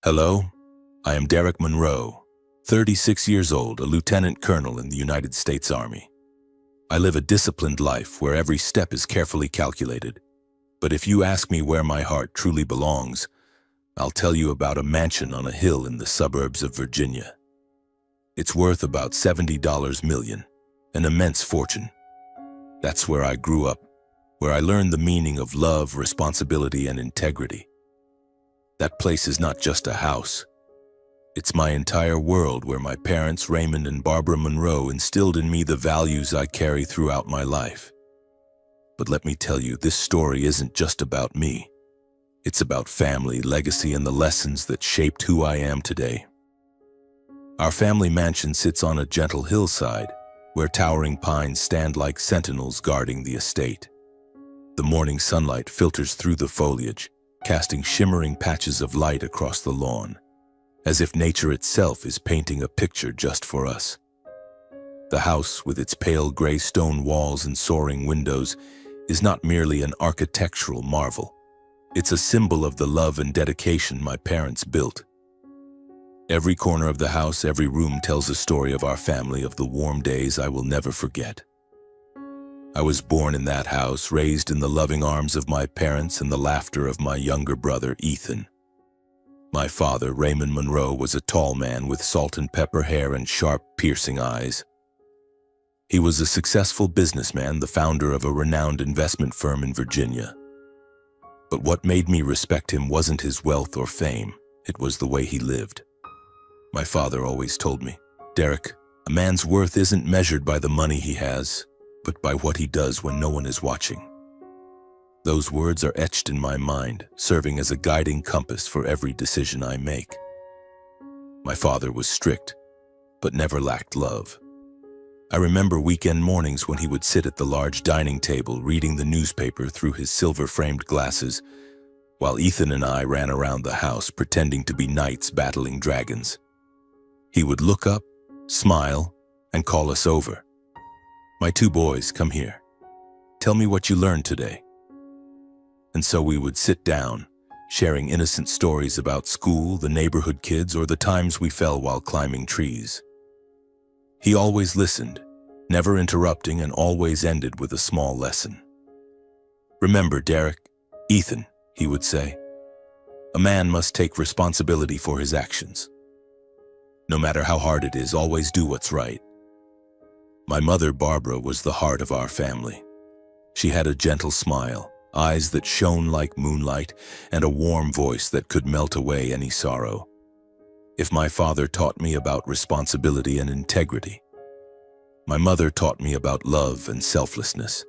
Hello, I am Derek Monroe, 36 years old, a lieutenant colonel in the United States Army. I live a disciplined life where every step is carefully calculated. But if you ask me where my heart truly belongs, I'll tell you about a mansion on a hill in the suburbs of Virginia. It's worth about $70 million, an immense fortune. That's where I grew up, where I learned the meaning of love, responsibility, and integrity. That place is not just a house. It's my entire world where my parents, Raymond and Barbara Monroe, instilled in me the values I carry throughout my life. But let me tell you, this story isn't just about me. It's about family, legacy, and the lessons that shaped who I am today. Our family mansion sits on a gentle hillside, where towering pines stand like sentinels guarding the estate. The morning sunlight filters through the foliage, casting shimmering patches of light across the lawn, as if nature itself is painting a picture just for us. The house, with its pale gray stone walls and soaring windows, is not merely an architectural marvel. It's a symbol of the love and dedication my parents built. Every corner of the house, every room tells a story of our family, of the warm days I will never forget. I was born in that house, raised in the loving arms of my parents and the laughter of my younger brother, Ethan. My father, Raymond Monroe, was a tall man with salt and pepper hair and sharp, piercing eyes. He was a successful businessman, the founder of a renowned investment firm in Virginia. But what made me respect him wasn't his wealth or fame, it was the way he lived. My father always told me, "Derek, a man's worth isn't measured by the money he has, but by what he does when no one is watching." Those words are etched in my mind, serving as a guiding compass for every decision I make. My father was strict, but never lacked love. I remember weekend mornings when he would sit at the large dining table reading the newspaper through his silver-framed glasses, while Ethan and I ran around the house pretending to be knights battling dragons. He would look up, smile, and call us over. "My two boys, come here. Tell me what you learned today." And so we would sit down, sharing innocent stories about school, the neighborhood kids, or the times we fell while climbing trees. He always listened, never interrupting, and always ended with a small lesson. "Remember, Derek, Ethan," he would say, "a man must take responsibility for his actions. No matter how hard it is, always do what's right." My mother, Barbara, was the heart of our family. She had a gentle smile, eyes that shone like moonlight, and a warm voice that could melt away any sorrow. If my father taught me about responsibility and integrity, my mother taught me about love and selflessness.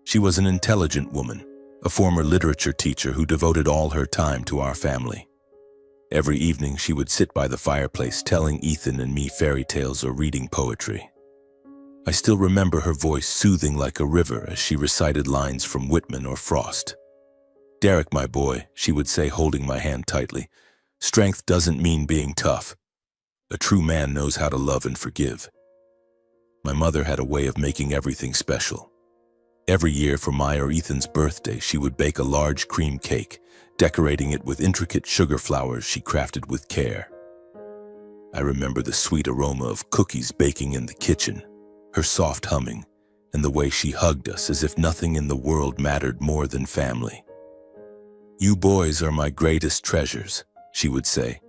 She was an intelligent woman, a former literature teacher who devoted all her time to our family. Every evening she would sit by the fireplace telling Ethan and me fairy tales or reading poetry. I still remember her voice soothing like a river as she recited lines from Whitman or Frost. "Derek, my boy," she would say, holding my hand tightly, "strength doesn't mean being tough. A true man knows how to love and forgive." My mother had a way of making everything special. Every year for my or Ethan's birthday, she would bake a large cream cake, decorating it with intricate sugar flowers she crafted with care. I remember the sweet aroma of cookies baking in the kitchen, her soft humming, and the way she hugged us as if nothing in the world mattered more than family. "You boys are my greatest treasures," she would say,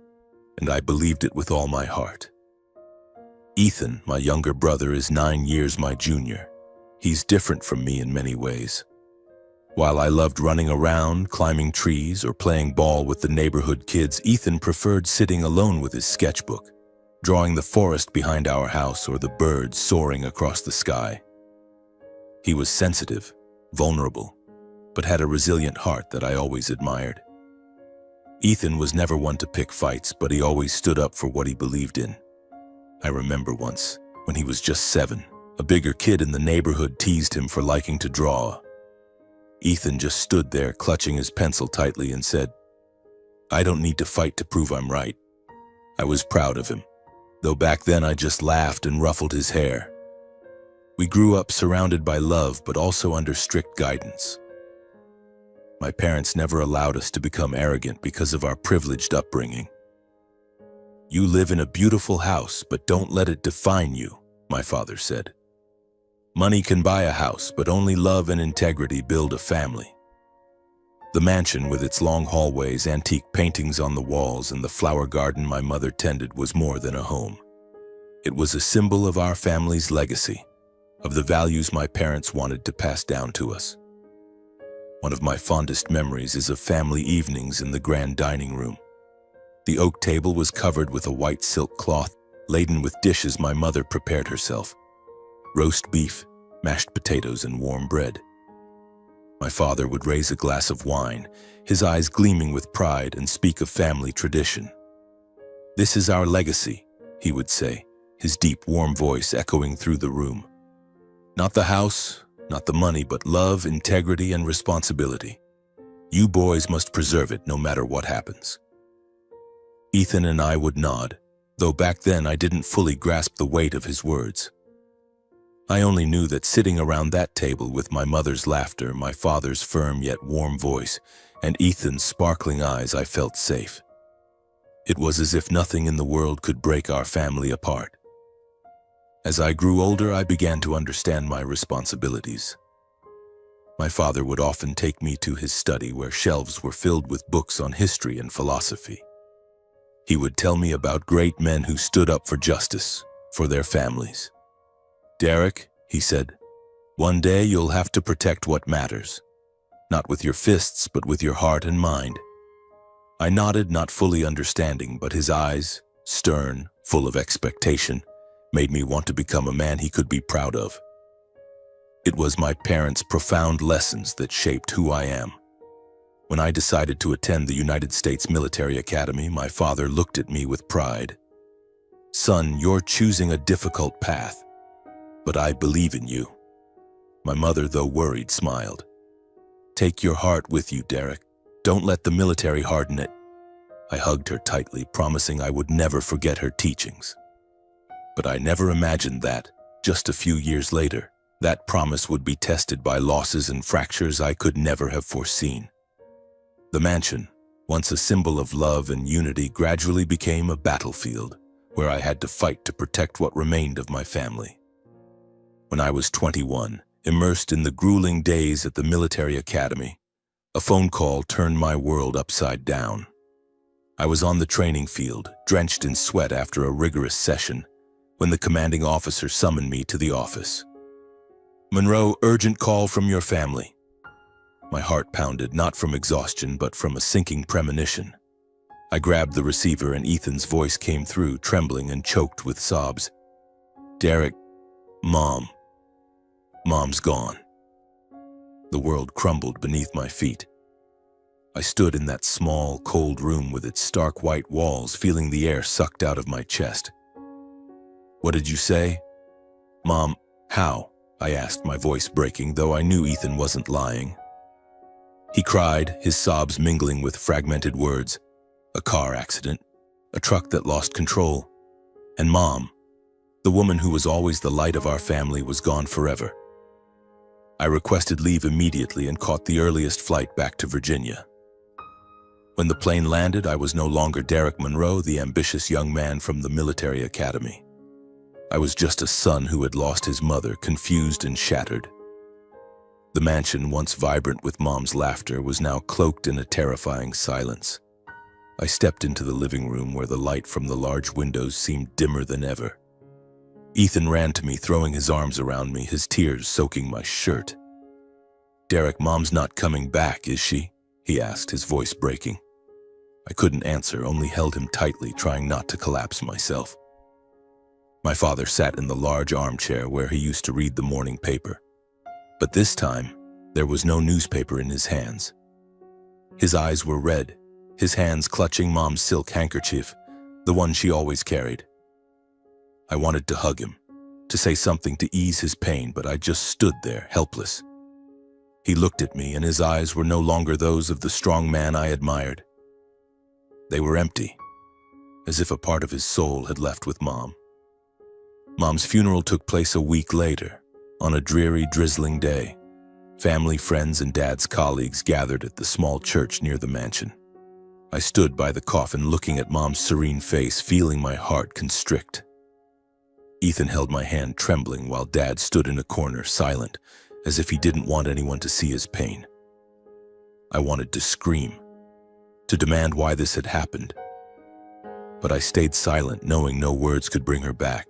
and I believed it with all my heart. Ethan, my younger brother, is 9 years my junior. He's different from me in many ways. While I loved running around, climbing trees, or playing ball with the neighborhood kids, Ethan preferred sitting alone with his sketchbook, drawing the forest behind our house or the birds soaring across the sky. He was sensitive, vulnerable, but had a resilient heart that I always admired. Ethan was never one to pick fights, but he always stood up for what he believed in. I remember once, when he was just 7, a bigger kid in the neighborhood teased him for liking to draw. Ethan just stood there, clutching his pencil tightly, and said, "I don't need to fight to prove I'm right." I was proud of him, though back then I just laughed and ruffled his hair. We grew up surrounded by love, but also under strict guidance. My parents never allowed us to become arrogant because of our privileged upbringing. "You live in a beautiful house, but don't let it define you," my father said. "Money can buy a house, but only love and integrity build a family." The mansion, with its long hallways, antique paintings on the walls, and the flower garden my mother tended, was more than a home. It was a symbol of our family's legacy, of the values my parents wanted to pass down to us. One of my fondest memories is of family evenings in the grand dining room. The oak table was covered with a white silk cloth, laden with dishes my mother prepared herself: roast beef, mashed potatoes, and warm bread. My father would raise a glass of wine, his eyes gleaming with pride, and speak of family tradition. "This is our legacy," he would say, his deep, warm voice echoing through the room. "Not the house, not the money, but love, integrity, and responsibility. You boys must preserve it no matter what happens." Ethan and I would nod, though back then I didn't fully grasp the weight of his words. I only knew that sitting around that table with my mother's laughter, my father's firm yet warm voice, and Ethan's sparkling eyes, I felt safe. It was as if nothing in the world could break our family apart. As I grew older, I began to understand my responsibilities. My father would often take me to his study, where shelves were filled with books on history and philosophy. He would tell me about great men who stood up for justice, for their families. "Derek," he said, "one day you'll have to protect what matters. Not with your fists, but with your heart and mind." I nodded, not fully understanding, but his eyes, stern, full of expectation, made me want to become a man he could be proud of. It was my parents' profound lessons that shaped who I am. When I decided to attend the United States Military Academy, my father looked at me with pride. "Son, you're choosing a difficult path, but I believe in you." My mother, though worried, smiled. "Take your heart with you, Derek. Don't let the military harden it." I hugged her tightly, promising I would never forget her teachings. But I never imagined that, just a few years later, that promise would be tested by losses and fractures I could never have foreseen. The mansion, once a symbol of love and unity, gradually became a battlefield where I had to fight to protect what remained of my family. When I was 21, immersed in the grueling days at the military academy, a phone call turned my world upside down. I was on the training field, drenched in sweat after a rigorous session, when the commanding officer summoned me to the office. "Monroe, urgent call from your family." My heart pounded, not from exhaustion, but from a sinking premonition. I grabbed the receiver, and Ethan's voice came through, trembling and choked with sobs. "Derek, Mom's gone." The world crumbled beneath my feet. I stood in that small, cold room with its stark white walls, feeling the air sucked out of my chest. "What did you say?" "Mom, how?" I asked, my voice breaking, though I knew Ethan wasn't lying. He cried, his sobs mingling with fragmented words. "A car accident, a truck that lost control, and Mom, the woman who was always the light of our family, was gone forever." I requested leave immediately and caught the earliest flight back to Virginia. When the plane landed, I was no longer Derek Monroe, the ambitious young man from the military academy. I was just a son who had lost his mother, confused and shattered. The mansion, once vibrant with Mom's laughter, was now cloaked in a terrifying silence. I stepped into the living room, where the light from the large windows seemed dimmer than ever. Ethan ran to me, throwing his arms around me, his tears soaking my shirt. "Derek, Mom's not coming back, is she?" he asked, his voice breaking. I couldn't answer, only held him tightly, trying not to collapse myself. My father sat in the large armchair where he used to read the morning paper. But this time, there was no newspaper in his hands. His eyes were red, his hands clutching Mom's silk handkerchief, the one she always carried. I wanted to hug him, to say something to ease his pain, but I just stood there, helpless. He looked at me, and his eyes were no longer those of the strong man I admired. They were empty, as if a part of his soul had left with Mom. Mom's funeral took place a week later, on a dreary, drizzling day. Family, friends, and Dad's colleagues gathered at the small church near the mansion. I stood by the coffin looking at Mom's serene face, feeling my heart constrict. Ethan held my hand trembling while Dad stood in a corner, silent, as if he didn't want anyone to see his pain. I wanted to scream, to demand why this had happened. But I stayed silent, knowing no words could bring her back.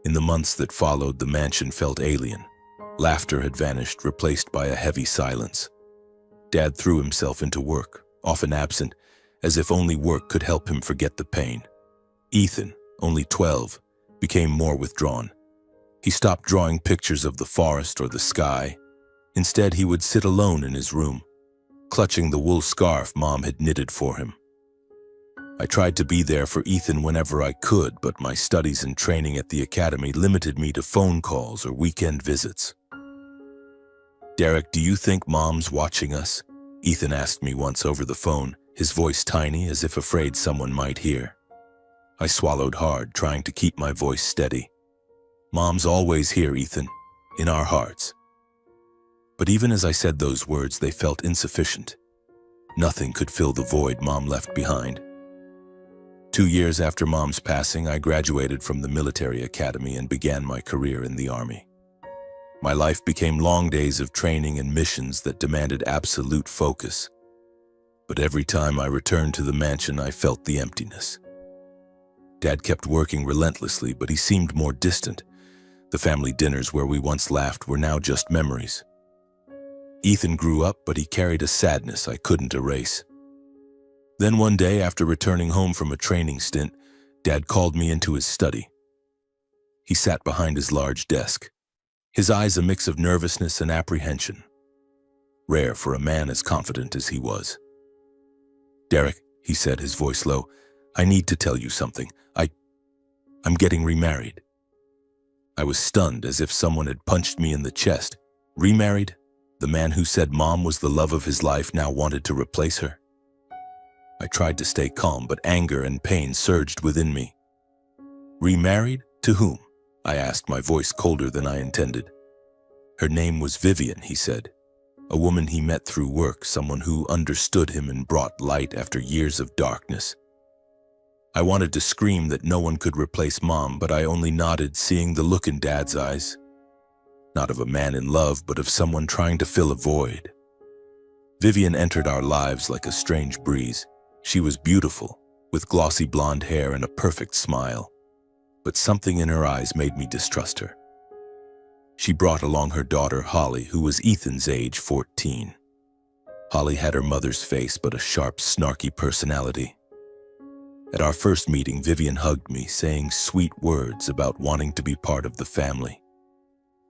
In the months that followed, the mansion felt alien. Laughter had vanished, replaced by a heavy silence. Dad threw himself into work, often absent, as if only work could help him forget the pain. Ethan, only 12, became more withdrawn. He stopped drawing pictures of the forest or the sky. Instead, he would sit alone in his room, clutching the wool scarf Mom had knitted for him. I tried to be there for Ethan whenever I could, but my studies and training at the academy limited me to phone calls or weekend visits. "Derek, do you think Mom's watching us?" Ethan asked me once over the phone, his voice tiny, as if afraid someone might hear. I swallowed hard, trying to keep my voice steady. "Mom's always here, Ethan, in our hearts." But even as I said those words, they felt insufficient. Nothing could fill the void Mom left behind. 2 years after Mom's passing, I graduated from the military academy and began my career in the Army. My life became long days of training and missions that demanded absolute focus. But every time I returned to the mansion, I felt the emptiness. Dad kept working relentlessly, but he seemed more distant. The family dinners where we once laughed were now just memories. Ethan grew up, but he carried a sadness I couldn't erase. Then one day, after returning home from a training stint, Dad called me into his study. He sat behind his large desk, his eyes a mix of nervousness and apprehension, rare for a man as confident as he was. "Derek," he said, his voice low, "I need to tell you something. I'm getting remarried." I was stunned, as if someone had punched me in the chest. Remarried? The man who said Mom was the love of his life now wanted to replace her? I tried to stay calm, but anger and pain surged within me. "Remarried? To whom?" I asked, my voice colder than I intended. "Her name was Vivian," he said. "A woman he met through work, someone who understood him and brought light after years of darkness." I wanted to scream that no one could replace Mom, but I only nodded, seeing the look in Dad's eyes. Not of a man in love, but of someone trying to fill a void. Vivian entered our lives like a strange breeze. She was beautiful, with glossy blonde hair and a perfect smile. But something in her eyes made me distrust her. She brought along her daughter, Holly, who was Ethan's age, 14. Holly had her mother's face, but a sharp, snarky personality. At our first meeting, Vivian hugged me, saying sweet words about wanting to be part of the family.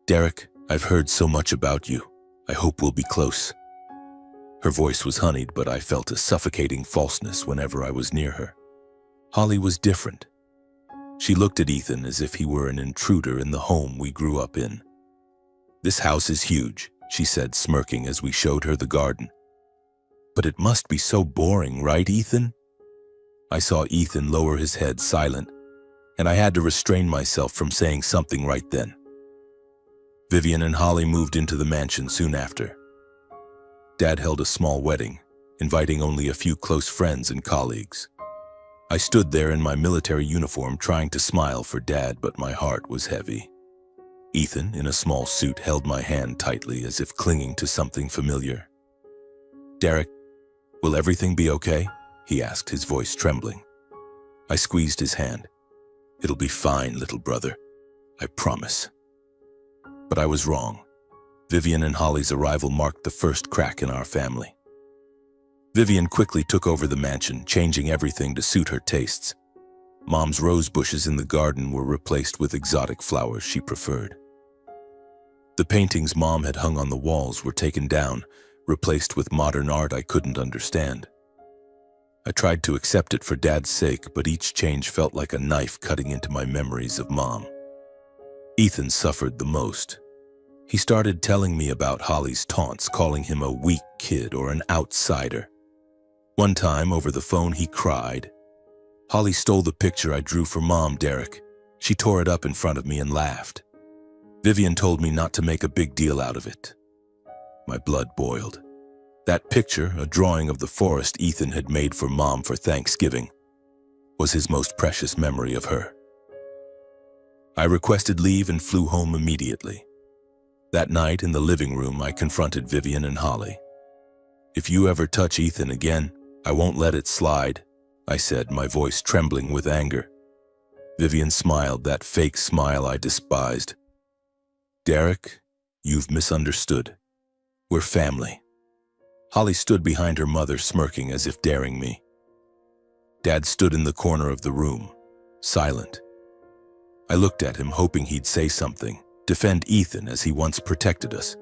"Derek, I've heard so much about you. I hope we'll be close." Her voice was honeyed, but I felt a suffocating falseness whenever I was near her. Holly was different. She looked at Ethan as if he were an intruder in the home we grew up in. "This house is huge," she said, smirking as we showed her the garden. "But it must be so boring, right, Ethan?" I saw Ethan lower his head, silent, and I had to restrain myself from saying something right then. Vivian and Holly moved into the mansion soon after. Dad held a small wedding, inviting only a few close friends and colleagues. I stood there in my military uniform, trying to smile for Dad, but my heart was heavy. Ethan, in a small suit, held my hand tightly, as if clinging to something familiar. "Derek, will everything be okay?" he asked, his voice trembling. I squeezed his hand. "It'll be fine, little brother. I promise." But I was wrong. Vivian and Holly's arrival marked the first crack in our family. Vivian quickly took over the mansion, changing everything to suit her tastes. Mom's rose bushes in the garden were replaced with exotic flowers she preferred. The paintings Mom had hung on the walls were taken down, replaced with modern art I couldn't understand. I tried to accept it for Dad's sake, but each change felt like a knife cutting into my memories of Mom. Ethan suffered the most. He started telling me about Holly's taunts, calling him a weak kid or an outsider. One time, over the phone, he cried. "Holly stole the picture I drew for Mom, Derek. She tore it up in front of me and laughed." Vivian told me not to make a big deal out of it. My blood boiled. That picture, a drawing of the forest Ethan had made for Mom for Thanksgiving, was his most precious memory of her. I requested leave and flew home immediately. That night in the living room, I confronted Vivian and Holly. "If you ever touch Ethan again, I won't let it slide," I said, my voice trembling with anger. Vivian smiled, that fake smile I despised. "Derek, you've misunderstood. We're family." Holly stood behind her mother, smirking as if daring me. Dad stood in the corner of the room, silent. I looked at him, hoping he'd say something, defend Ethan as he once protected us,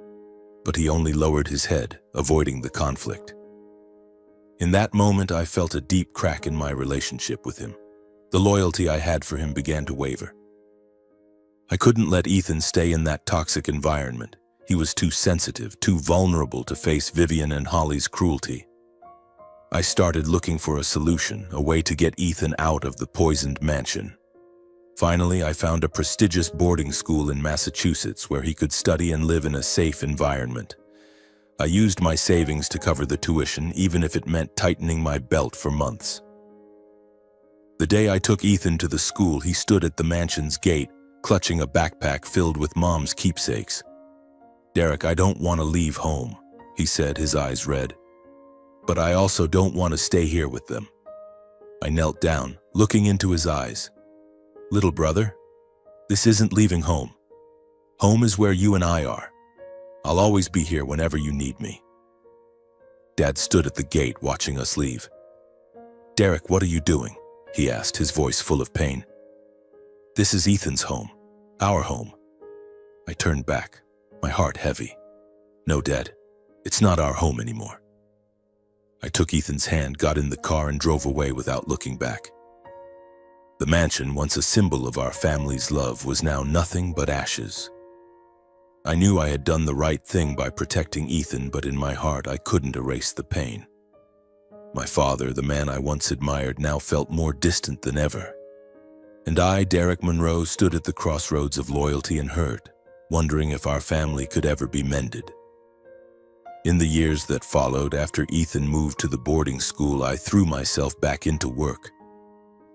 but he only lowered his head, avoiding the conflict. In that moment, I felt a deep crack in my relationship with him. The loyalty I had for him began to waver. I couldn't let Ethan stay in that toxic environment. He was too sensitive, too vulnerable to face Vivian and Holly's cruelty. I started looking for a solution, a way to get Ethan out of the poisoned mansion. Finally, I found a prestigious boarding school in Massachusetts where he could study and live in a safe environment. I used my savings to cover the tuition, even if it meant tightening my belt for months. The day I took Ethan to the school, he stood at the mansion's gate, clutching a backpack filled with Mom's keepsakes. "Derek, I don't want to leave home," he said, his eyes red. "But I also don't want to stay here with them." I knelt down, looking into his eyes. "Little brother, this isn't leaving home. Home is where you and I are. I'll always be here whenever you need me." Dad stood at the gate, watching us leave. "Derek, what are you doing?" he asked, his voice full of pain. "This is Ethan's home, our home." I turned back, my heart heavy. "No, Dad, it's not our home anymore." I took Ethan's hand, got in the car, and drove away without looking back. The mansion, once a symbol of our family's love, was now nothing but ashes. I knew I had done the right thing by protecting Ethan, but in my heart I couldn't erase the pain. My father, the man I once admired, now felt more distant than ever. And I, Derek Monroe, stood at the crossroads of loyalty and hurt, wondering if our family could ever be mended. In the years that followed, after Ethan moved to the boarding school, I threw myself back into work.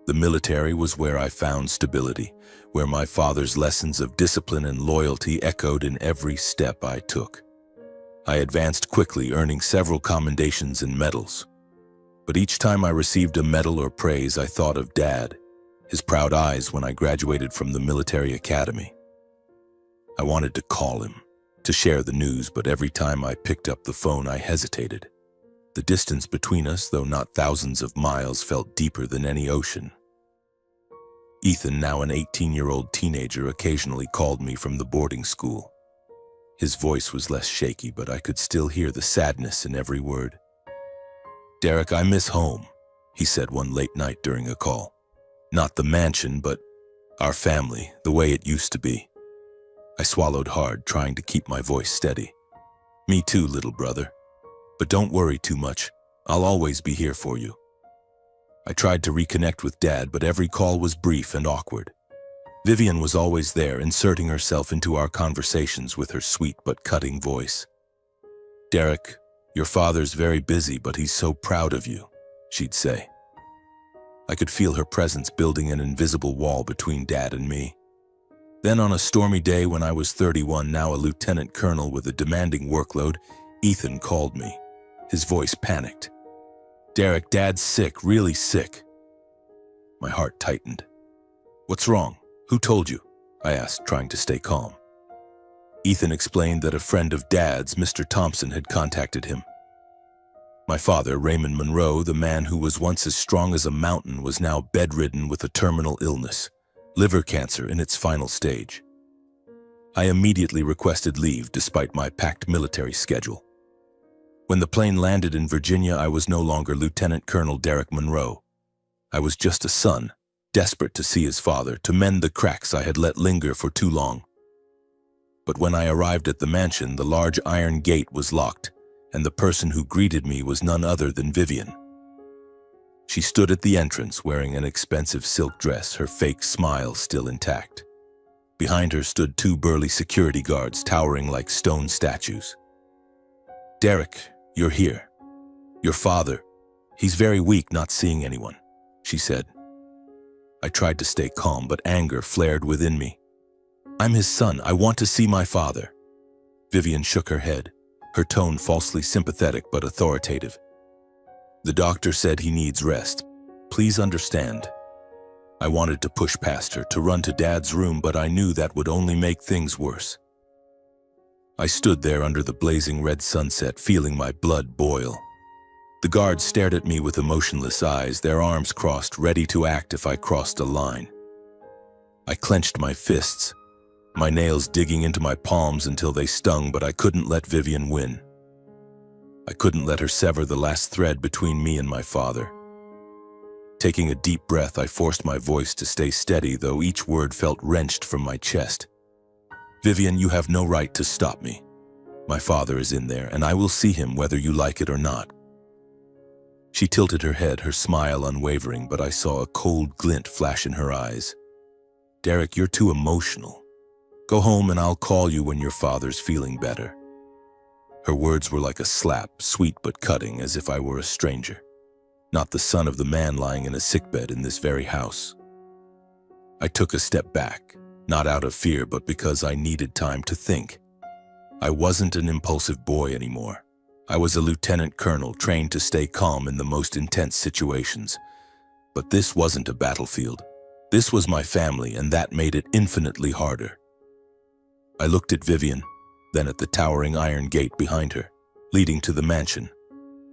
The military was where I found stability, where my father's lessons of discipline and loyalty echoed in every step I took. I advanced quickly, earning several commendations and medals. But each time I received a medal or praise, I thought of Dad, his proud eyes when I graduated from the military academy. I wanted to call him, to share the news, but every time I picked up the phone, I hesitated. The distance between us, though not thousands of miles, felt deeper than any ocean. Ethan, now an 18-year-old teenager, occasionally called me from the boarding school. His voice was less shaky, but I could still hear the sadness in every word. "Derek, I miss home," he said one late night during a call. "Not the mansion, but our family, the way it used to be." I swallowed hard, trying to keep my voice steady. "Me too, little brother. But don't worry too much. I'll always be here for you." I tried to reconnect with Dad, but every call was brief and awkward. Vivian was always there, inserting herself into our conversations with her sweet but cutting voice. "Derek, your father's very busy, but he's so proud of you," she'd say. I could feel her presence building an invisible wall between Dad and me. Then on a stormy day when I was 31, now a lieutenant colonel with a demanding workload, Ethan called me, his voice panicked. "Derek, Dad's sick, really sick." My heart tightened. "What's wrong? Who told you?" I asked, trying to stay calm. Ethan explained that a friend of Dad's, Mr. Thompson, had contacted him. My father, Raymond Monroe, the man who was once as strong as a mountain, was now bedridden with a terminal illness, liver cancer in its final stage. I immediately requested leave despite my packed military schedule. When the plane landed in Virginia, I was no longer Lieutenant Colonel Derek Monroe. I was just a son, desperate to see his father, to mend the cracks I had let linger for too long. But when I arrived at the mansion, the large iron gate was locked, and the person who greeted me was none other than Vivian. She stood at the entrance wearing an expensive silk dress, her fake smile still intact. Behind her stood two burly security guards, towering like stone statues. "Derek, you're here. Your father, he's very weak, not seeing anyone," she said. I tried to stay calm, but anger flared within me. "I'm his son. I want to see my father." Vivian shook her head, her tone falsely sympathetic but authoritative. "The doctor said he needs rest. Please understand." I wanted to push past her, to run to Dad's room, but I knew that would only make things worse. I stood there under the blazing red sunset, feeling my blood boil. The guards stared at me with emotionless eyes, their arms crossed, ready to act if I crossed a line. I clenched my fists, my nails digging into my palms until they stung, but I couldn't let Vivian win. I couldn't let her sever the last thread between me and my father. Taking a deep breath, I forced my voice to stay steady, though each word felt wrenched from my chest. "Vivian, you have no right to stop me. My father is in there, and I will see him whether you like it or not." She tilted her head, her smile unwavering, but I saw a cold glint flash in her eyes. "Derek, you're too emotional. Go home and I'll call you when your father's feeling better." Her words were like a slap, sweet but cutting, as if I were a stranger, not the son of the man lying in a sickbed in this very house. I took a step back, not out of fear, but because I needed time to think. I wasn't an impulsive boy anymore. I was a lieutenant colonel trained to stay calm in the most intense situations. But this wasn't a battlefield. This was my family, and that made it infinitely harder. I looked at Vivian, then at the towering iron gate behind her, leading to the mansion.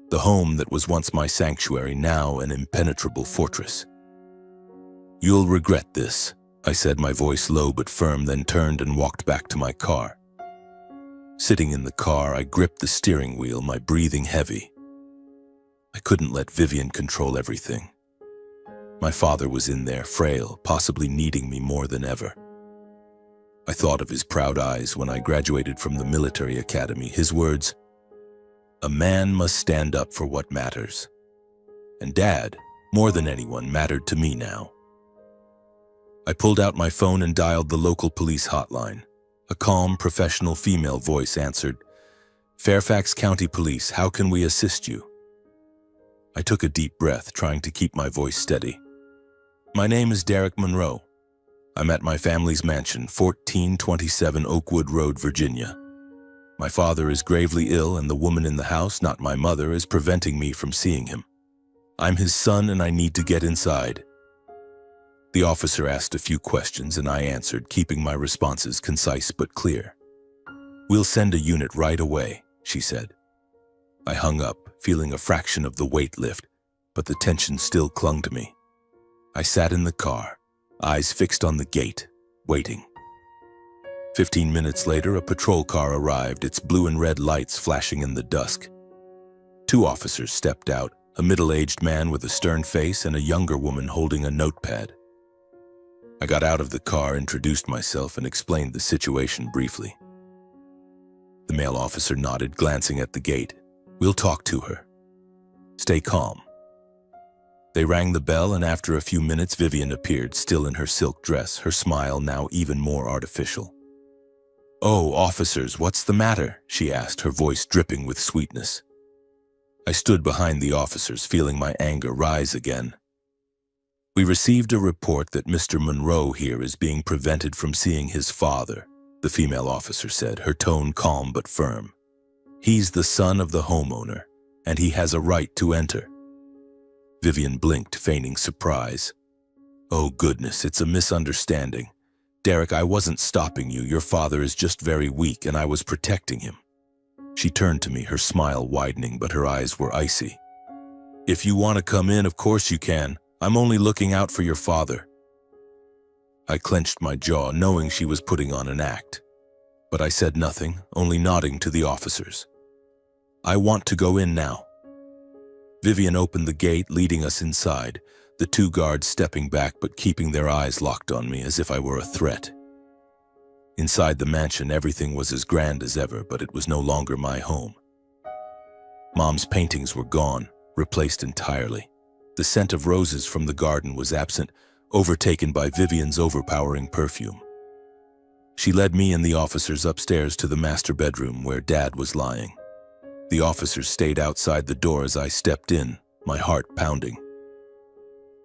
The home that was once my sanctuary, now an impenetrable fortress. "You'll regret this," I said, my voice low but firm, then turned and walked back to my car. Sitting in the car, I gripped the steering wheel, my breathing heavy. I couldn't let Vivian control everything. My father was in there, frail, possibly needing me more than ever. I thought of his proud eyes when I graduated from the military academy, his words, "A man must stand up for what matters." And Dad, more than anyone, mattered to me now. I pulled out my phone and dialed the local police hotline. A calm, professional female voice answered, "Fairfax County Police, how can we assist you?" I took a deep breath, trying to keep my voice steady. "My name is Derek Monroe. I'm at my family's mansion, 1427 Oakwood Road, Virginia. My father is gravely ill, and the woman in the house, not my mother, is preventing me from seeing him. I'm his son, and I need to get inside." The officer asked a few questions, and I answered, keeping my responses concise but clear. "We'll send a unit right away," she said. I hung up, feeling a fraction of the weight lift, but the tension still clung to me. I sat in the car, eyes fixed on the gate, waiting. 15 minutes later, a patrol car arrived, its blue and red lights flashing in the dusk. 2 officers stepped out, a middle-aged man with a stern face and a younger woman holding a notepad. I got out of the car, introduced myself, and explained the situation briefly. The male officer nodded, glancing at the gate. "We'll talk to her. Stay calm." They rang the bell, and after a few minutes, Vivian appeared, still in her silk dress, her smile now even more artificial. "Oh, officers, what's the matter?" she asked, her voice dripping with sweetness. I stood behind the officers, feeling my anger rise again. "We received a report that Mr. Monroe here is being prevented from seeing his father," the female officer said, her tone calm but firm. "He's the son of the homeowner, and he has a right to enter." Vivian blinked, feigning surprise. "Oh goodness, it's a misunderstanding. Derek, I wasn't stopping you. Your father is just very weak, and I was protecting him." She turned to me, her smile widening, but her eyes were icy. "If you want to come in, of course you can. I'm only looking out for your father." I clenched my jaw, knowing she was putting on an act. But I said nothing, only nodding to the officers. "I want to go in now." Vivian opened the gate, leading us inside, the 2 guards stepping back but keeping their eyes locked on me as if I were a threat. Inside the mansion, everything was as grand as ever, but it was no longer my home. Mom's paintings were gone, replaced entirely. The scent of roses from the garden was absent, overtaken by Vivian's overpowering perfume. She led me and the officers upstairs to the master bedroom where Dad was lying. The officers stayed outside the door as I stepped in, my heart pounding.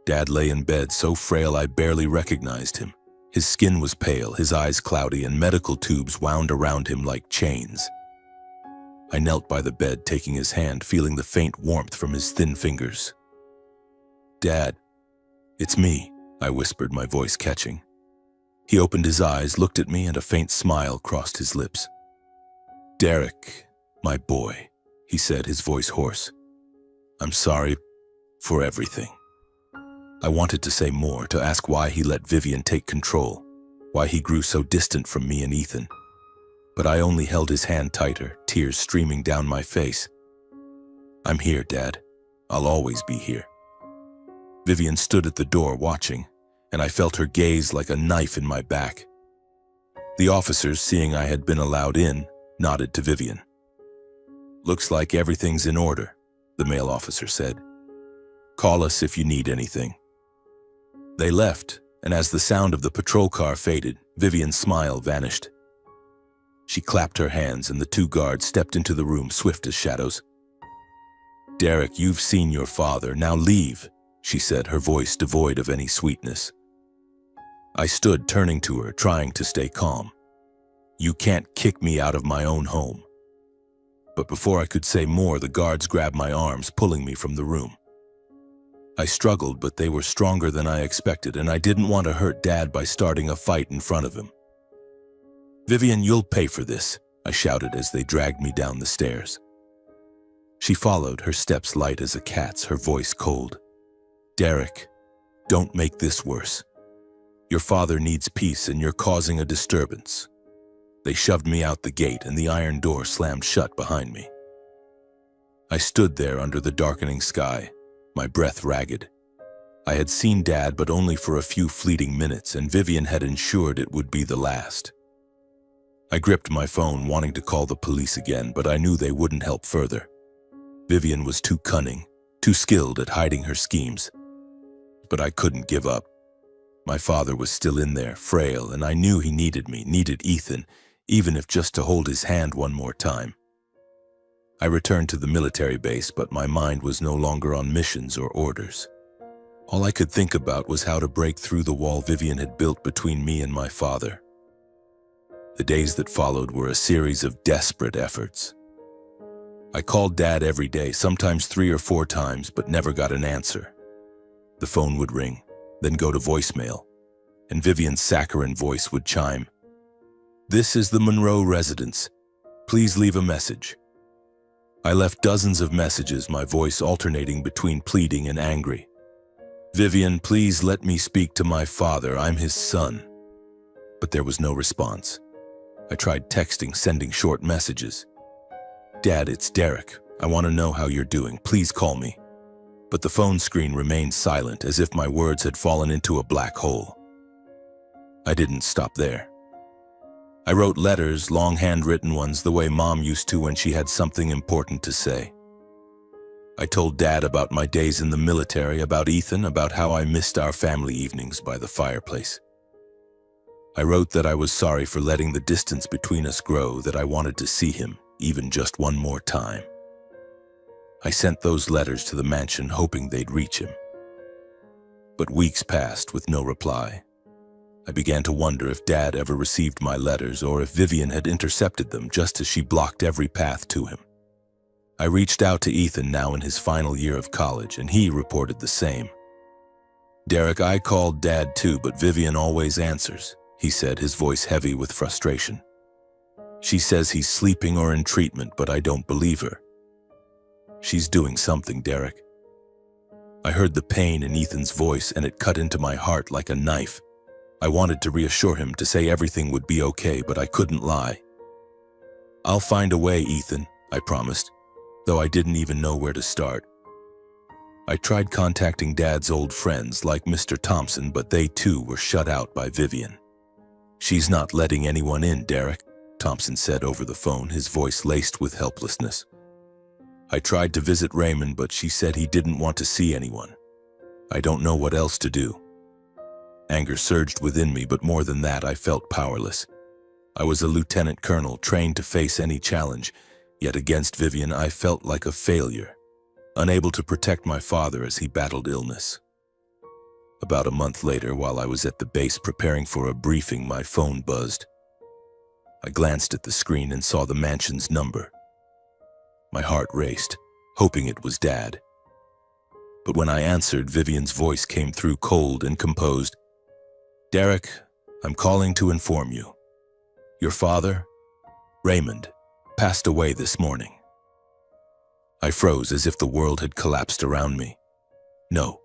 Dad lay in bed so frail I barely recognized him. His skin was pale, his eyes cloudy, and medical tubes wound around him like chains. I knelt by the bed, taking his hand, feeling the faint warmth from his thin fingers. "Dad, it's me," I whispered, my voice catching. He opened his eyes, looked at me, and a faint smile crossed his lips. "Derek, my boy," he said, his voice hoarse. "I'm sorry for everything." I wanted to say more, to ask why he let Vivian take control, why he grew so distant from me and Ethan. But I only held his hand tighter, tears streaming down my face. "I'm here, Dad. I'll always be here." Vivian stood at the door watching, and I felt her gaze like a knife in my back. The officers, seeing I had been allowed in, nodded to Vivian. "Looks like everything's in order," the male officer said. "Call us if you need anything." They left, and as the sound of the patrol car faded, Vivian's smile vanished. She clapped her hands, and the two guards stepped into the room, swift as shadows. "Derek, you've seen your father. Now leave," she said, her voice devoid of any sweetness. I stood, turning to her, trying to stay calm. "You can't kick me out of my own home." But before I could say more, the guards grabbed my arms, pulling me from the room. I struggled, but they were stronger than I expected, and I didn't want to hurt Dad by starting a fight in front of him. "Vivian, you'll pay for this," I shouted as they dragged me down the stairs. She followed, her steps light as a cat's, her voice cold. "Derek, don't make this worse. Your father needs peace, and you're causing a disturbance." They shoved me out the gate, and the iron door slammed shut behind me. I stood there under the darkening sky, my breath ragged. I had seen Dad, but only for a few fleeting minutes, and Vivian had ensured it would be the last. I gripped my phone, wanting to call the police again, but I knew they wouldn't help further. Vivian was too cunning, too skilled at hiding her schemes. But I couldn't give up. My father was still in there, frail, and I knew he needed me, needed Ethan, even if just to hold his hand one more time. I returned to the military base, but my mind was no longer on missions or orders. All I could think about was how to break through the wall Vivian had built between me and my father. The days that followed were a series of desperate efforts. I called Dad every day, sometimes 3 or 4 times, but never got an answer. The phone would ring, then go to voicemail, and Vivian's saccharine voice would chime. "This is the Monroe residence. Please leave a message." I left dozens of messages, my voice alternating between pleading and angry. "Vivian, please let me speak to my father. I'm his son." But there was no response. I tried texting, sending short messages. "Dad, it's Derek. I want to know how you're doing. Please call me." But the phone screen remained silent, as if my words had fallen into a black hole. I didn't stop there. I wrote letters, long handwritten ones, the way Mom used to when she had something important to say. I told Dad about my days in the military, about Ethan, about how I missed our family evenings by the fireplace. I wrote that I was sorry for letting the distance between us grow, that I wanted to see him, even just one more time. I sent those letters to the mansion, hoping they'd reach him. But weeks passed with no reply. I began to wonder if Dad ever received my letters, or if Vivian had intercepted them just as she blocked every path to him. I reached out to Ethan, now in his final year of college, and he reported the same. "Derek, I called Dad too, but Vivian always answers," he said, his voice heavy with frustration. "She says he's sleeping or in treatment, but I don't believe her. She's doing something, Derek." I heard the pain in Ethan's voice, and it cut into my heart like a knife. I wanted to reassure him, to say everything would be okay, but I couldn't lie. "I'll find a way, Ethan," I promised, though I didn't even know where to start. I tried contacting Dad's old friends like Mr. Thompson, but they too were shut out by Vivian. "She's not letting anyone in, Derek," Thompson said over the phone, his voice laced with helplessness. "I tried to visit Raymond, but she said he didn't want to see anyone. I don't know what else to do." Anger surged within me, but more than that, I felt powerless. I was a lieutenant colonel, trained to face any challenge, Yet against Vivian, I felt like a failure, unable to protect my father as he battled illness. About a month later, while I was at the base preparing for a briefing, my phone buzzed. I glanced at the screen and saw the mansion's number. My heart raced, hoping it was Dad. But when I answered, Vivian's voice came through cold and composed. "Derek, I'm calling to inform you. Your father, Raymond, passed away this morning." I froze as if the world had collapsed around me. "No,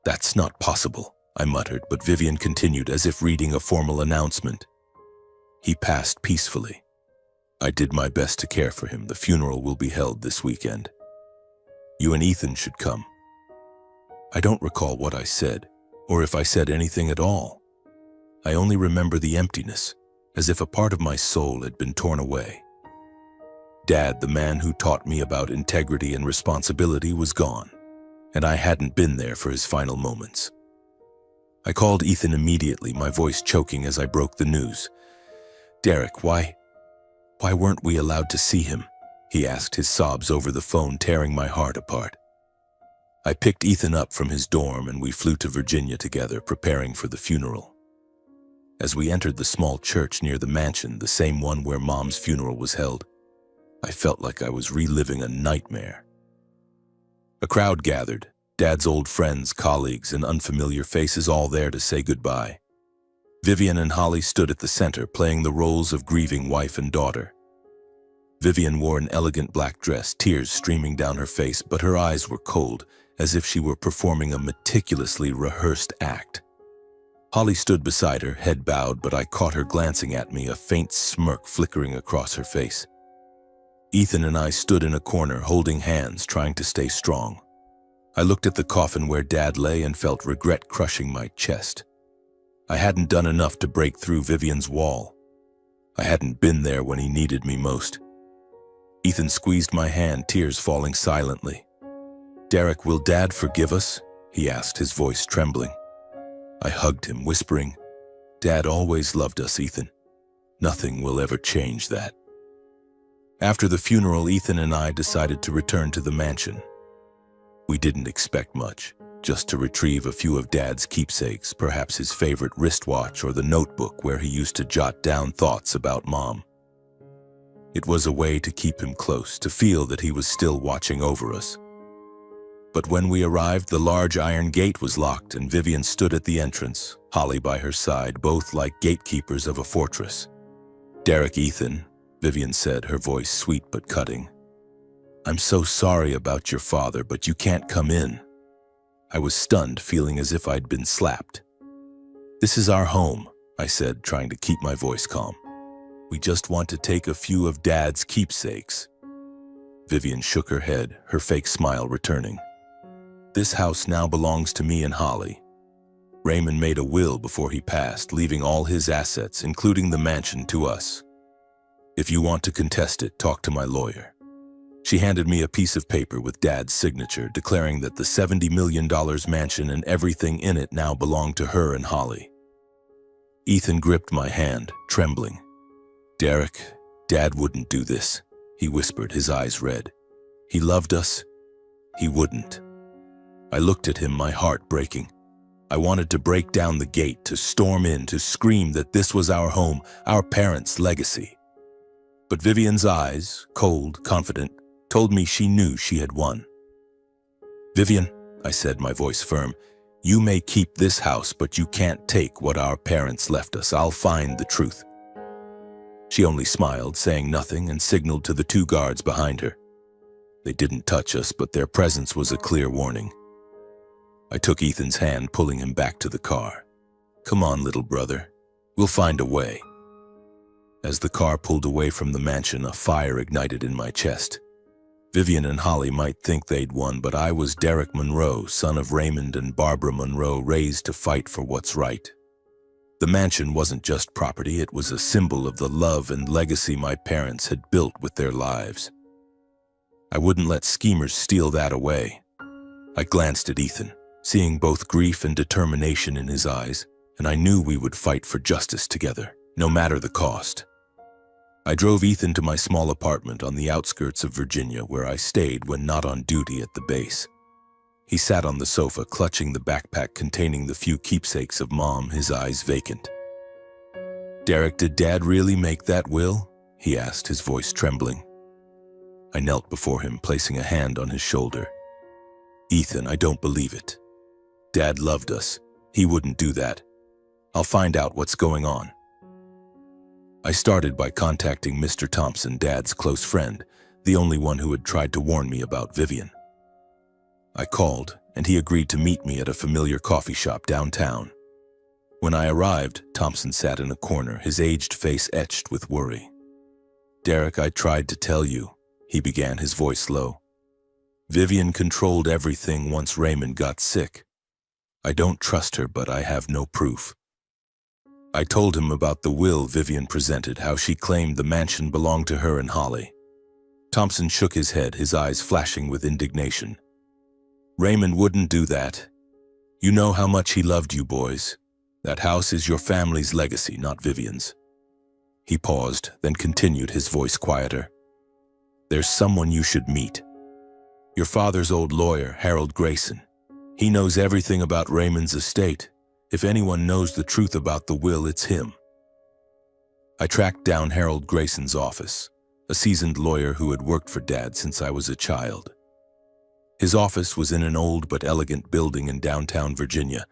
that's not possible," I muttered, but Vivian continued as if reading a formal announcement. "He passed peacefully. I did my best to care for him. The funeral will be held this weekend. You and Ethan should come." I don't recall what I said, or if I said anything at all. I only remember the emptiness, as if a part of my soul had been torn away. Dad, the man who taught me about integrity and responsibility, was gone, and I hadn't been there for his final moments. I called Ethan immediately, my voice choking as I broke the news. "Derek, why weren't we allowed to see him?" he asked, his sobs over the phone tearing my heart apart. I picked Ethan up from his dorm and we flew to Virginia together, preparing for the funeral. As we entered the small church near the mansion, the same one where Mom's funeral was held, I felt like I was reliving a nightmare. A crowd gathered, Dad's old friends, colleagues, and unfamiliar faces all there to say goodbye. Vivian and Holly stood at the center, playing the roles of grieving wife and daughter. Vivian wore an elegant black dress, tears streaming down her face, but her eyes were cold, as if she were performing a meticulously rehearsed act. Holly stood beside her, head bowed, but I caught her glancing at me, a faint smirk flickering across her face. Ethan and I stood in a corner, holding hands, trying to stay strong. I looked at the coffin where Dad lay and felt regret crushing my chest. I hadn't done enough to break through Vivian's wall. I hadn't been there when he needed me most. Ethan squeezed my hand, tears falling silently. "Derek, will Dad forgive us?" he asked, his voice trembling. I hugged him, whispering, "Dad always loved us, Ethan. Nothing will ever change that." After the funeral, Ethan and I decided to return to the mansion. We didn't expect much, just to retrieve a few of Dad's keepsakes, perhaps his favorite wristwatch or the notebook where he used to jot down thoughts about Mom. It was a way to keep him close, to feel that he was still watching over us. But when we arrived, the large iron gate was locked and Vivian stood at the entrance, Holly by her side, both like gatekeepers of a fortress. "Derek, Ethan," Vivian said, her voice sweet but cutting. "I'm so sorry about your father, but you can't come in." I was stunned, feeling as if I'd been slapped. "This is our home," I said, trying to keep my voice calm. "We just want to take a few of Dad's keepsakes." Vivian shook her head, her fake smile returning. "This house now belongs to me and Holly. Raymond made a will before he passed, leaving all his assets, including the mansion, to us. If you want to contest it, talk to my lawyer." She handed me a piece of paper with Dad's signature, declaring that the $70 million mansion and everything in it now belonged to her and Holly. Ethan gripped my hand, trembling. "Derek, Dad wouldn't do this," he whispered, his eyes red. "He loved us. He wouldn't." I looked at him, my heart breaking. I wanted to break down the gate, to storm in, to scream that this was our home, our parents' legacy. But Vivian's eyes, cold, confident, told me she knew she had won. "Vivian," I said, my voice firm, "you may keep this house, but you can't take what our parents left us. I'll find the truth." She only smiled, saying nothing, and signaled to the 2 guards behind her. They didn't touch us, but their presence was a clear warning. I took Ethan's hand, pulling him back to the car. "Come on, little brother. We'll find a way." As the car pulled away from the mansion, a fire ignited in my chest. Vivian and Holly might think they'd won, but I was Derek Monroe, son of Raymond and Barbara Monroe, raised to fight for what's right. The mansion wasn't just property, it was a symbol of the love and legacy my parents had built with their lives. I wouldn't let schemers steal that away. I glanced at Ethan, seeing both grief and determination in his eyes, and I knew we would fight for justice together, no matter the cost. I drove Ethan to my small apartment on the outskirts of Virginia where I stayed when not on duty at the base. He sat on the sofa, clutching the backpack containing the few keepsakes of Mom, his eyes vacant. "Derek, did Dad really make that will?" he asked, his voice trembling. I knelt before him, placing a hand on his shoulder. "Ethan, I don't believe it. Dad loved us. He wouldn't do that. I'll find out what's going on." I started by contacting Mr. Thompson, Dad's close friend, the only one who had tried to warn me about Vivian. I called, and he agreed to meet me at a familiar coffee shop downtown. When I arrived, Thompson sat in a corner, his aged face etched with worry. "Derek, I tried to tell you," he began, his voice low. "Vivian controlled everything once Raymond got sick. I don't trust her, but I have no proof." I told him about the will Vivian presented, how she claimed the mansion belonged to her and Holly. Thompson shook his head, his eyes flashing with indignation. "Raymond wouldn't do that. You know how much he loved you boys. That house is your family's legacy, not Vivian's." He paused, then continued, his voice quieter. "There's someone you should meet. Your father's old lawyer, Harold Grayson. He knows everything about Raymond's estate. If anyone knows the truth about the will, it's him." I tracked down Harold Grayson's office, a seasoned lawyer who had worked for Dad since I was a child. His office was in an old but elegant building in downtown Virginia,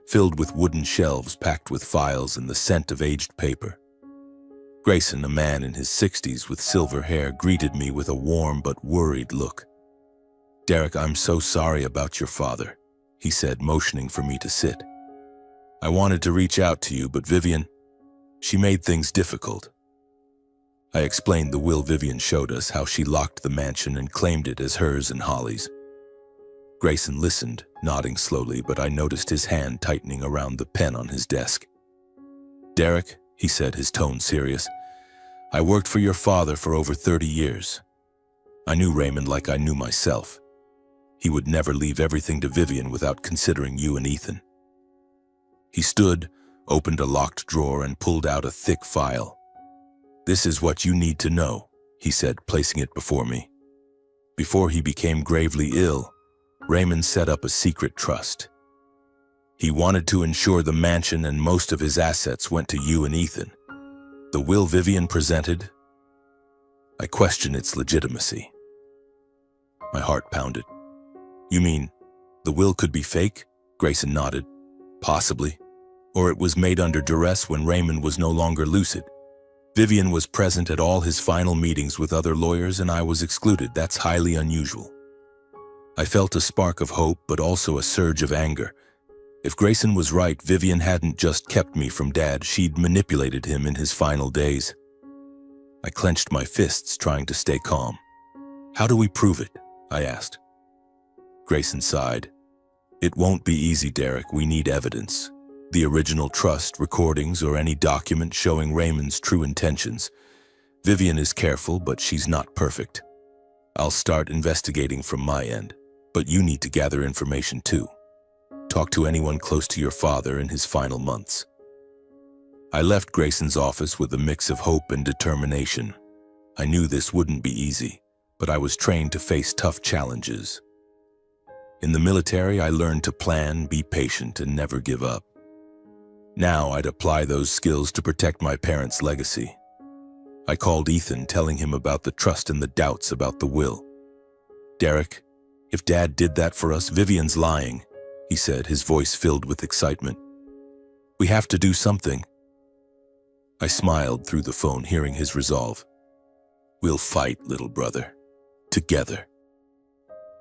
filled with wooden shelves packed with files and the scent of aged paper. Grayson, a man in his 60s with silver hair, greeted me with a warm but worried look. "Derek, I'm so sorry about your father," he said, motioning for me to sit. "I wanted to reach out to you, but Vivian, she made things difficult." I explained the will Vivian showed us, how she locked the mansion and claimed it as hers and Holly's. Grayson listened, nodding slowly, but I noticed his hand tightening around the pen on his desk. "Derek," he said, his tone serious, "I worked for your father for over 30 years. I knew Raymond like I knew myself. He would never leave everything to Vivian without considering you and Ethan." He stood, opened a locked drawer, and pulled out a thick file. "This is what you need to know," he said, placing it before me. "Before he became gravely ill, Raymond set up a secret trust. He wanted to ensure the mansion and most of his assets went to you and Ethan. The will Vivian presented, I question its legitimacy." My heart pounded. "You mean the will could be fake?" Grayson nodded. "Possibly. Or it was made under duress when Raymond was no longer lucid. Vivian was present at all his final meetings with other lawyers, and I was excluded. That's highly unusual." I felt a spark of hope, but also a surge of anger. If Grayson was right, Vivian hadn't just kept me from Dad, she'd manipulated him in his final days. I clenched my fists, trying to stay calm. "How do we prove it?" I asked. Grayson sighed. "It won't be easy, Derek. We need evidence. The original trust, recordings, or any document showing Raymond's true intentions. Vivian is careful, but she's not perfect. I'll start investigating from my end, but you need to gather information too. Talk to anyone close to your father in his final months." I left Grayson's office with a mix of hope and determination. I knew this wouldn't be easy, but I was trained to face tough challenges. In the military, I learned to plan, be patient, and never give up. Now I'd apply those skills to protect my parents' legacy. I called Ethan, telling him about the trust and the doubts about the will. "Derek, if Dad did that for us, Vivian's lying," he said, his voice filled with excitement. "We have to do something." I smiled through the phone, hearing his resolve. "We'll fight, little brother. Together."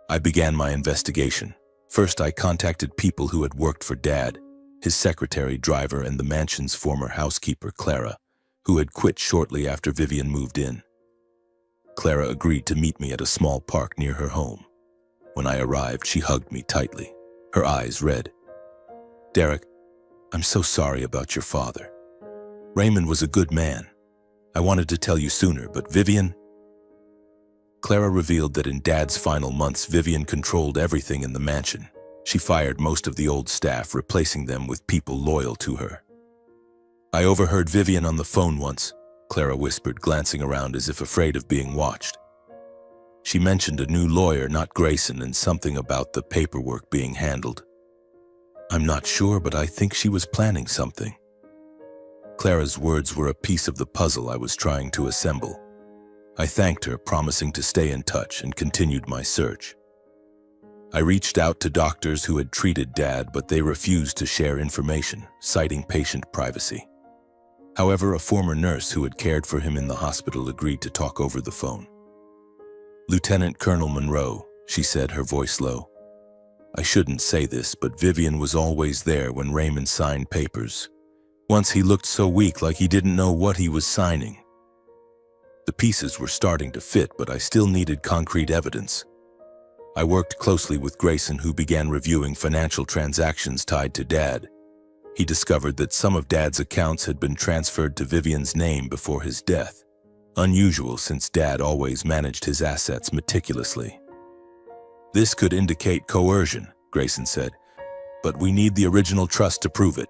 I began my investigation. First, I contacted people who had worked for Dad, his secretary, driver, and the mansion's former housekeeper, Clara, who had quit shortly after Vivian moved in. Clara agreed to meet me at a small park near her home. When I arrived, she hugged me tightly, her eyes red. "Derek, I'm so sorry about your father. Raymond was a good man. I wanted to tell you sooner, but Vivian..." Clara revealed that in Dad's final months, Vivian controlled everything in the mansion. She fired most of the old staff, replacing them with people loyal to her. "I overheard Vivian on the phone once. Clara whispered, glancing around as if afraid of being watched. She mentioned a new lawyer, not Grayson, and something about the paperwork being handled. I'm not sure, but I think she was planning something. Clara's words were a piece of the puzzle I was trying to assemble. I thanked her, promising to stay in touch, and continued my search. I reached out to doctors who had treated Dad, but they refused to share information, citing patient privacy. However, a former nurse who had cared for him in the hospital agreed to talk over the phone. Lieutenant Colonel Monroe, she said, her voice low. I shouldn't say this, but Vivian was always there when Raymond signed papers. Once he looked so weak, like he didn't know what he was signing. The pieces were starting to fit, but I still needed concrete evidence. I worked closely with Grayson, who began reviewing financial transactions tied to Dad. He discovered that some of Dad's accounts had been transferred to Vivian's name before his death. Unusual, since Dad always managed his assets meticulously. This could indicate coercion, Grayson said, but we need the original trust to prove it.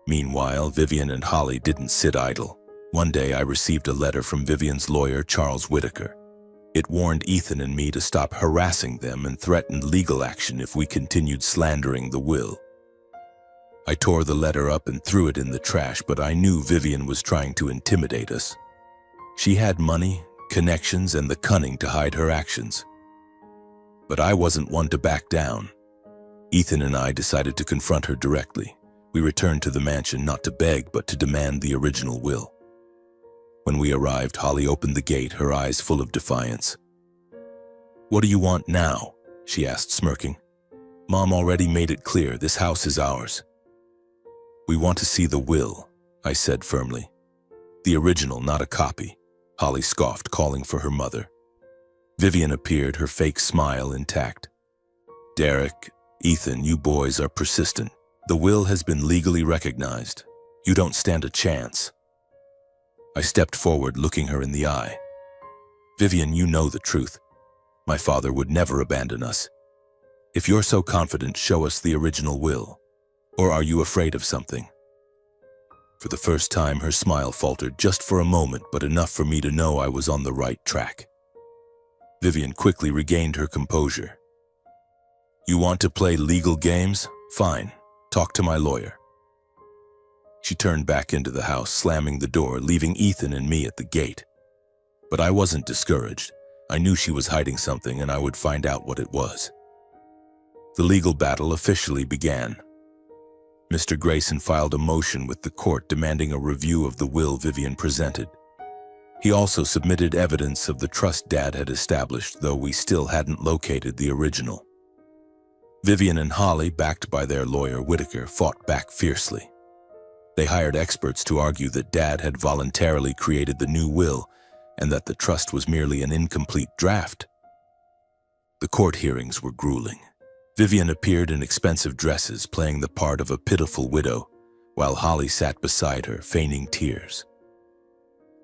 Meanwhile, Vivian and Holly didn't sit idle. One day I received a letter from Vivian's lawyer, Charles Whitaker. It warned Ethan and me to stop harassing them and threatened legal action if we continued slandering the will. I tore the letter up and threw it in the trash, but I knew Vivian was trying to intimidate us. She had money, connections, and the cunning to hide her actions. But I wasn't one to back down. Ethan and I decided to confront her directly. We returned to the mansion not to beg, but to demand the original will. When we arrived, Holly opened the gate, her eyes full of defiance. What do you want now? She asked, smirking. Mom already made it clear, this house is ours. We want to see the will, I said firmly. The original, not a copy. Holly scoffed, calling for her mother. Vivian appeared, her fake smile intact. Derek, Ethan, you boys are persistent. The will has been legally recognized. You don't stand a chance. I stepped forward, looking her in the eye. Vivian, you know the truth. My father would never abandon us. If you're so confident, show us the original will. Or are you afraid of something? For the first time, her smile faltered, just for a moment, but enough for me to know I was on the right track. Vivian quickly regained her composure. You want to play legal games? Fine. Talk to my lawyer. She turned back into the house, slamming the door, leaving Ethan and me at the gate. But I wasn't discouraged. I knew she was hiding something, and I would find out what it was. The legal battle officially began. Mr. Grayson filed a motion with the court demanding a review of the will Vivian presented. He also submitted evidence of the trust Dad had established, though we still hadn't located the original. Vivian and Holly, backed by their lawyer Whitaker, fought back fiercely. They hired experts to argue that Dad had voluntarily created the new will and that the trust was merely an incomplete draft. The court hearings were grueling. Vivian appeared in expensive dresses, playing the part of a pitiful widow, while Holly sat beside her, feigning tears.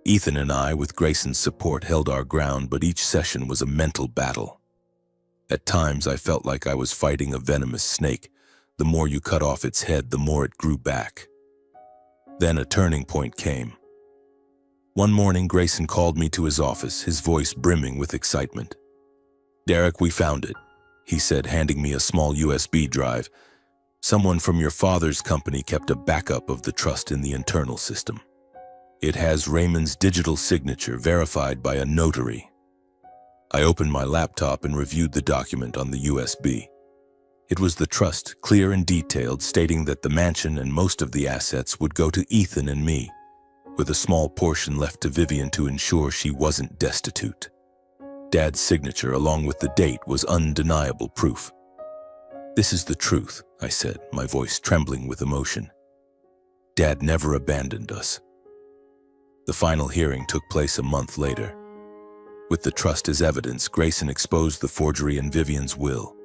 Ethan and I, with Grayson's support, held our ground, but each session was a mental battle. At times, I felt like I was fighting a venomous snake. The more you cut off its head, the more it grew back. Then a turning point came. One morning, Grayson called me to his office, his voice brimming with excitement. "Derek, we found it," he said, handing me a small USB drive. "Someone from your father's company kept a backup of the trust in the internal system. It has Raymond's digital signature verified by a notary." I opened my laptop and reviewed the document on the USB. It was the trust, clear and detailed, stating that the mansion and most of the assets would go to Ethan and me, with a small portion left to Vivian to ensure she wasn't destitute. Dad's signature, along with the date, was undeniable proof. "This is the truth," I said, my voice trembling with emotion. "Dad never abandoned us." The final hearing took place a month later. With the trust as evidence, Grayson exposed the forgery in Vivian's will.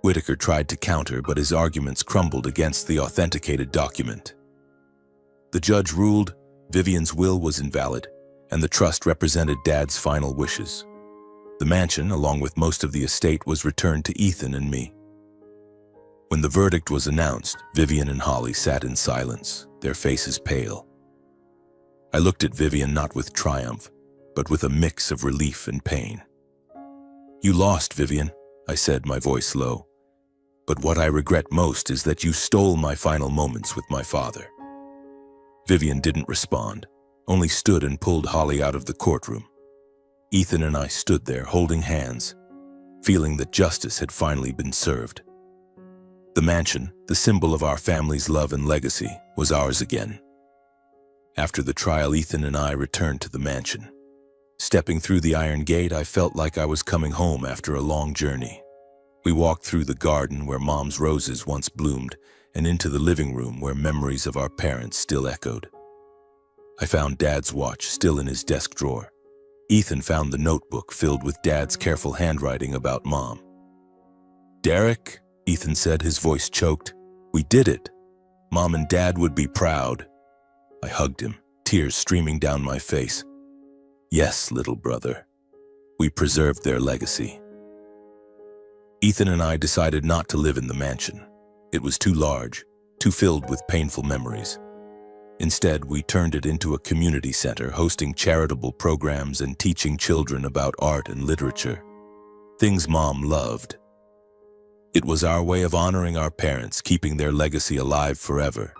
Whitaker tried to counter, but his arguments crumbled against the authenticated document. The judge ruled Vivian's will was invalid, and the trust represented Dad's final wishes. The mansion, along with most of the estate, was returned to Ethan and me. When the verdict was announced, Vivian and Holly sat in silence, their faces pale. I looked at Vivian not with triumph, but with a mix of relief and pain. "You lost, Vivian," I said, my voice low. "But what I regret most is that you stole my final moments with my father." Vivian didn't respond, only stood and pulled Holly out of the courtroom. Ethan and I stood there holding hands, feeling that justice had finally been served. The mansion, the symbol of our family's love and legacy, was ours again. After the trial, Ethan and I returned to the mansion. Stepping through the iron gate, I felt like I was coming home after a long journey. We walked through the garden where Mom's roses once bloomed and into the living room where memories of our parents still echoed. I found Dad's watch still in his desk drawer. Ethan found the notebook filled with Dad's careful handwriting about Mom. "Derek," Ethan said, his voice choked, "we did it. Mom and Dad would be proud." I hugged him, tears streaming down my face. "Yes, little brother. We preserved their legacy." Ethan and I decided not to live in the mansion. It was too large, too filled with painful memories. Instead, we turned it into a community center, hosting charitable programs and teaching children about art and literature, things Mom loved. It was our way of honoring our parents, keeping their legacy alive forever.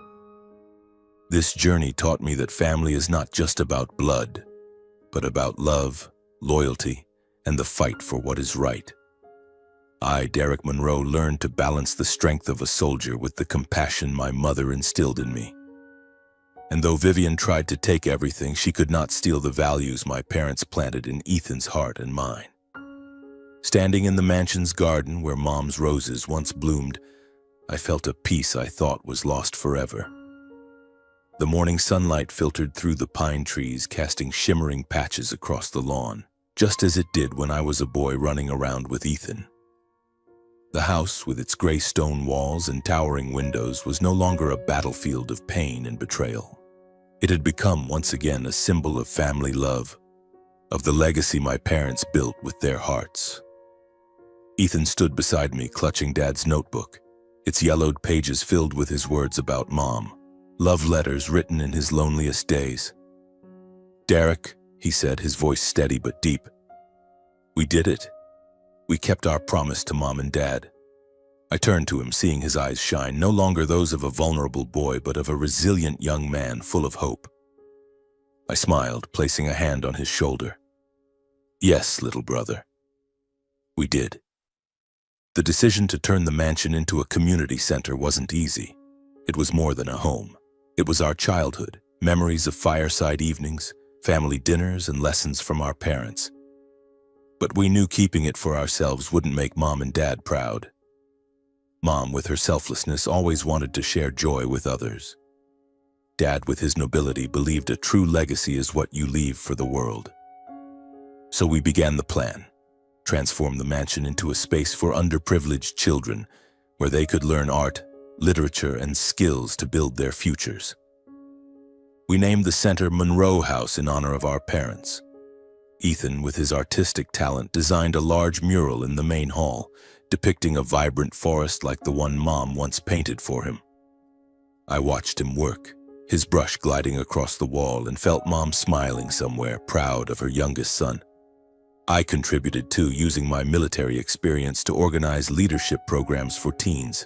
This journey taught me that family is not just about blood, but about love, loyalty, and the fight for what is right. I, Derek Monroe, learned to balance the strength of a soldier with the compassion my mother instilled in me. And though Vivian tried to take everything, she could not steal the values my parents planted in Ethan's heart and mine. Standing in the mansion's garden where Mom's roses once bloomed, I felt a peace I thought was lost forever. The morning sunlight filtered through the pine trees, casting shimmering patches across the lawn, just as it did when I was a boy running around with Ethan. The house, with its gray stone walls and towering windows, was no longer a battlefield of pain and betrayal. It had become once again a symbol of family love, of the legacy my parents built with their hearts. Ethan stood beside me, clutching Dad's notebook, its yellowed pages filled with his words about Mom, love letters written in his loneliest days. "Derek," he said, his voice steady but deep, "we did it. We kept our promise to Mom and Dad." I turned to him, seeing his eyes shine, no longer those of a vulnerable boy, but of a resilient young man full of hope. I smiled, placing a hand on his shoulder. "Yes, little brother. We did." The decision to turn the mansion into a community center wasn't easy. It was more than a home. It was our childhood, memories of fireside evenings, family dinners, and lessons from our parents. But we knew keeping it for ourselves wouldn't make Mom and Dad proud. Mom, with her selflessness, always wanted to share joy with others. Dad, with his nobility, believed a true legacy is what you leave for the world. So we began the plan: transform the mansion into a space for underprivileged children, where they could learn art, literature, and skills to build their futures. We named the center Monroe House in honor of our parents. Ethan, with his artistic talent, designed a large mural in the main hall, depicting a vibrant forest like the one Mom once painted for him. I watched him work, his brush gliding across the wall, and felt Mom smiling somewhere, proud of her youngest son. I contributed too, using my military experience to organize leadership programs for teens.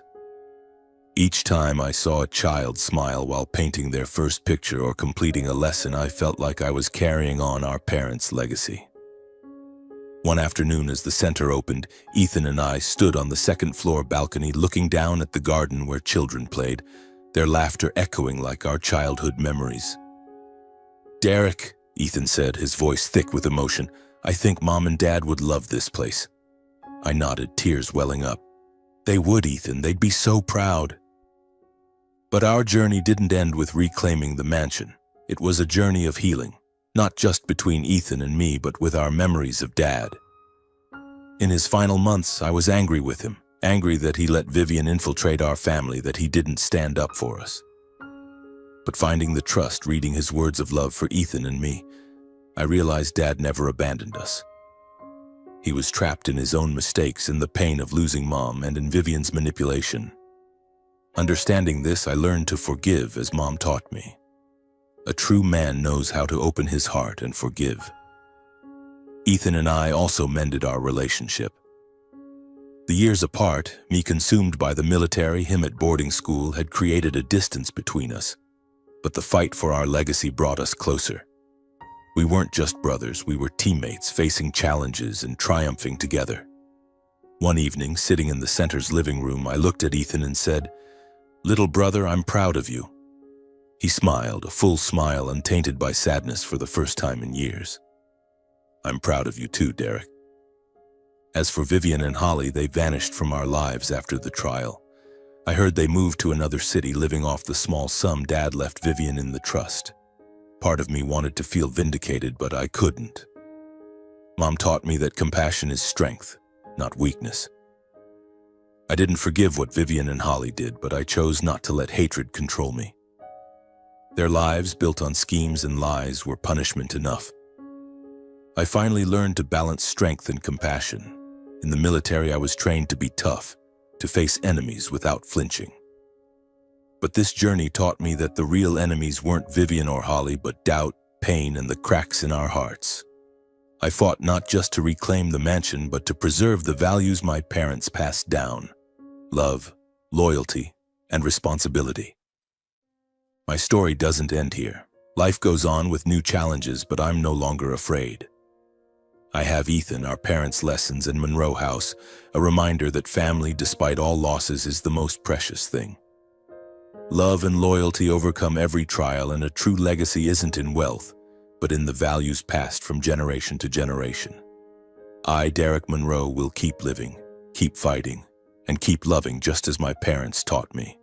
Each time I saw a child smile while painting their first picture or completing a lesson, I felt like I was carrying on our parents' legacy. One afternoon, as the center opened, Ethan and I stood on the second-floor balcony looking down at the garden where children played, their laughter echoing like our childhood memories. "Derek," Ethan said, his voice thick with emotion, "I think Mom and Dad would love this place." I nodded, tears welling up. "They would, Ethan. They'd be so proud." But our journey didn't end with reclaiming the mansion. It was a journey of healing, not just between Ethan and me, but with our memories of Dad. In his final months, I was angry with him, angry that he let Vivian infiltrate our family, that he didn't stand up for us. But finding the trust, reading his words of love for Ethan and me, I realized Dad never abandoned us. He was trapped in his own mistakes, in the pain of losing Mom, and in Vivian's manipulation. Understanding this, I learned to forgive as Mom taught me. A true man knows how to open his heart and forgive. Ethan and I also mended our relationship. The years apart, me consumed by the military, him at boarding school, had created a distance between us. But the fight for our legacy brought us closer. We weren't just brothers, we were teammates facing challenges and triumphing together. One evening, sitting in the center's living room, I looked at Ethan and said, "Little brother, I'm proud of you." He smiled, a full smile untainted by sadness for the first time in years. "I'm proud of you too, Derek." As for Vivian and Holly, they vanished from our lives after the trial. I heard they moved to another city, living off the small sum Dad left Vivian in the trust. Part of me wanted to feel vindicated, but I couldn't. Mom taught me that compassion is strength, not weakness. I didn't forgive what Vivian and Holly did, but I chose not to let hatred control me. Their lives, built on schemes and lies, were punishment enough. I finally learned to balance strength and compassion. In the military, I was trained to be tough, to face enemies without flinching. But this journey taught me that the real enemies weren't Vivian or Holly, but doubt, pain, and the cracks in our hearts. I fought not just to reclaim the mansion, but to preserve the values my parents passed down: love, loyalty, and responsibility. My story doesn't end here. Life goes on with new challenges, but I'm no longer afraid. I have Ethan, our parents' lessons, and Monroe House, a reminder that family, despite all losses, is the most precious thing. Love and loyalty overcome every trial, and a true legacy isn't in wealth, but in the values passed from generation to generation. I, Derek Monroe, will keep living, keep fighting, and keep loving just as my parents taught me.